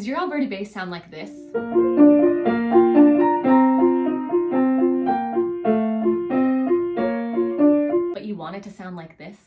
Does your Alberti bass sound like this? But you want it to sound like this?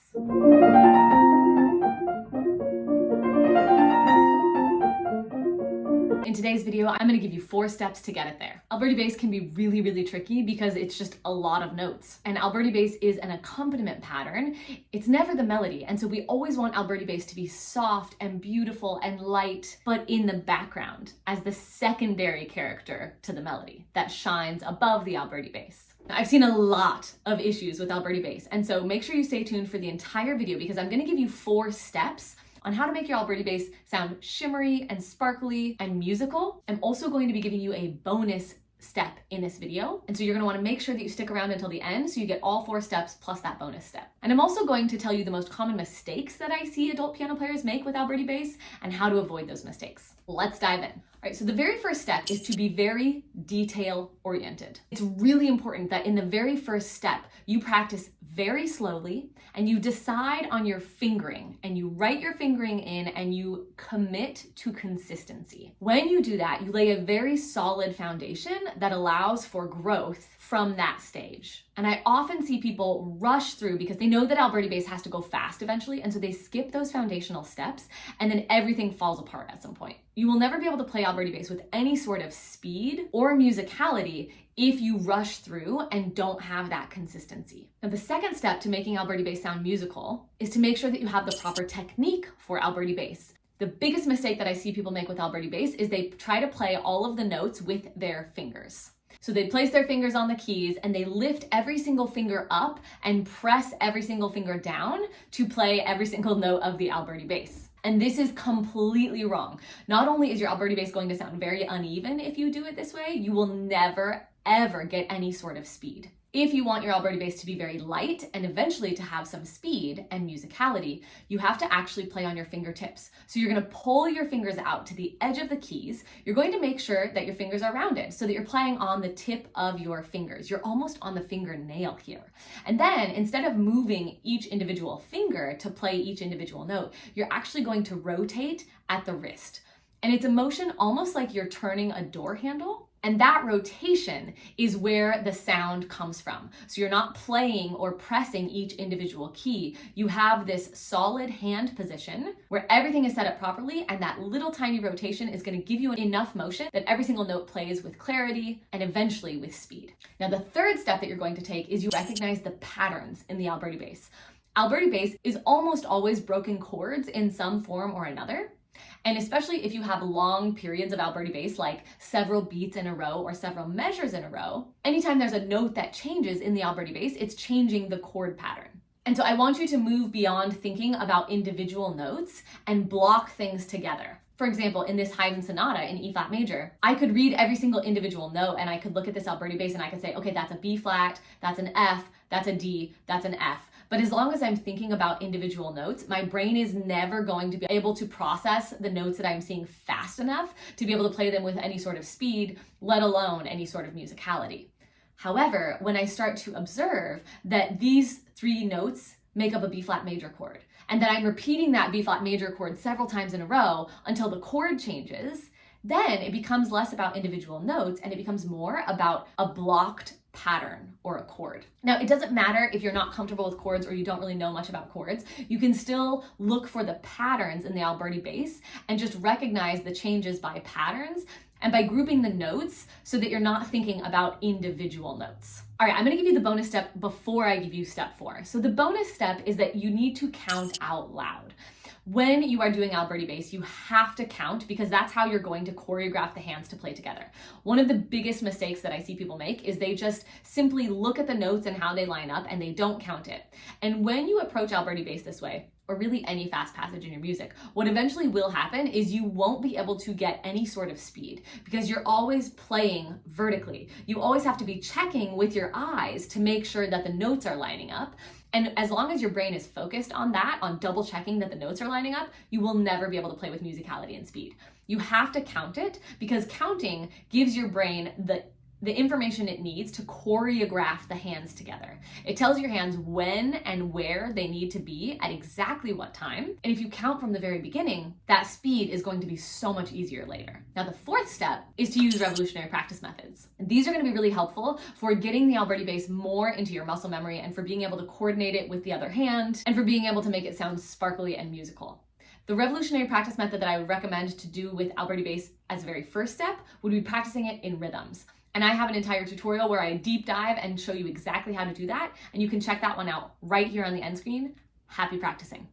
In today's video, I'm gonna give you 4 steps to get it there. Alberti bass can be really, really tricky because it's just a lot of notes. And Alberti bass is an accompaniment pattern. It's never the melody. And so we always want Alberti bass to be soft and beautiful and light, but in the background as the secondary character to the melody that shines above the Alberti bass. I've seen a lot of issues with Alberti bass. And so make sure you stay tuned for the entire video because I'm gonna give you 4 steps on how to make your Alberti bass sound shimmery and sparkly and musical. I'm also going to be giving you a bonus step in this video. And so you're gonna wanna make sure that you stick around until the end so you get all 4 steps plus that bonus step. And I'm also going to tell you the most common mistakes that I see adult piano players make with Alberti bass and how to avoid those mistakes. Let's dive in. All right, so the very first step is to be very detail oriented. It's really important that in the very first step, you practice very slowly and you decide on your fingering and you write your fingering in and you commit to consistency. When you do that, you lay a very solid foundation that allows for growth from that stage. And I often see people rush through because they know that Alberti bass has to go fast eventually, and so they skip those foundational steps and then everything falls apart at some point. You will never be able to play Alberti bass with any sort of speed or musicality if you rush through and don't have that consistency. Now, the second step to making Alberti bass sound musical is to make sure that you have the proper technique for Alberti bass. The biggest mistake that I see people make with Alberti bass is they try to play all of the notes with their fingers. So they place their fingers on the keys and they lift every single finger up and press every single finger down to play every single note of the Alberti bass. And this is completely wrong. Not only is your Alberti bass going to sound very uneven if you do it this way, you will never, ever get any sort of speed. If you want your Alberti bass to be very light and eventually to have some speed and musicality, you have to actually play on your fingertips. So you're gonna pull your fingers out to the edge of the keys. You're going to make sure that your fingers are rounded so that you're playing on the tip of your fingers. You're almost on the fingernail here. And then instead of moving each individual finger to play each individual note, you're actually going to rotate at the wrist. And it's a motion almost like you're turning a door handle. And that rotation is where the sound comes from. So you're not playing or pressing each individual key. You have this solid hand position where everything is set up properly, and that little tiny rotation is going to give you enough motion that every single note plays with clarity and eventually with speed. Now, the third step that you're going to take is you recognize the patterns in the Alberti bass. Alberti bass is almost always broken chords in some form or another. And especially if you have long periods of Alberti bass, like several beats in a row or several measures in a row, anytime there's a note that changes in the Alberti bass, it's changing the chord pattern. And so I want you to move beyond thinking about individual notes and block things together. For example, in this Haydn sonata in E flat major, I could read every single individual note and I could look at this Alberti bass and I could say, okay, that's a B flat, that's an F, that's a D, that's an F. But as long as I'm thinking about individual notes, my brain is never going to be able to process the notes that I'm seeing fast enough to be able to play them with any sort of speed, let alone any sort of musicality. However, when I start to observe that these 3 notes make up a B flat major chord, and that I'm repeating that B flat major chord several times in a row until the chord changes, then it becomes less about individual notes and it becomes more about a blocked pattern or a chord. Now, it doesn't matter if you're not comfortable with chords or you don't really know much about chords. You can still look for the patterns in the Alberti bass and just recognize the changes by patterns and by grouping the notes so that you're not thinking about individual notes. All right, I'm gonna give you the bonus step before I give you step 4. So the bonus step is that you need to count out loud. When you are doing Alberti bass, you have to count because that's how you're going to choreograph the hands to play together. One of the biggest mistakes that I see people make is they just simply look at the notes and how they line up and they don't count it. And when you approach Alberti bass this way, or really any fast passage in your music, what eventually will happen is you won't be able to get any sort of speed because you're always playing vertically. You always have to be checking with your eyes to make sure that the notes are lining up. And as long as your brain is focused on that, on double checking that the notes are lining up, you will never be able to play with musicality and speed. You have to count it because counting gives your brain the the information it needs to choreograph the hands together. It tells your hands when and where they need to be at exactly what time. And if you count from the very beginning, that speed is going to be so much easier later. Now, the fourth step is to use revolutionary practice methods. And these are going to be really helpful for getting the Alberti bass more into your muscle memory and for being able to coordinate it with the other hand and for being able to make it sound sparkly and musical. The revolutionary practice method that I would recommend to do with Alberti bass as a very first step would be practicing it in rhythms. And I have an entire tutorial where I deep dive and show you exactly how to do that. And you can check that one out right here on the end screen. Happy practicing.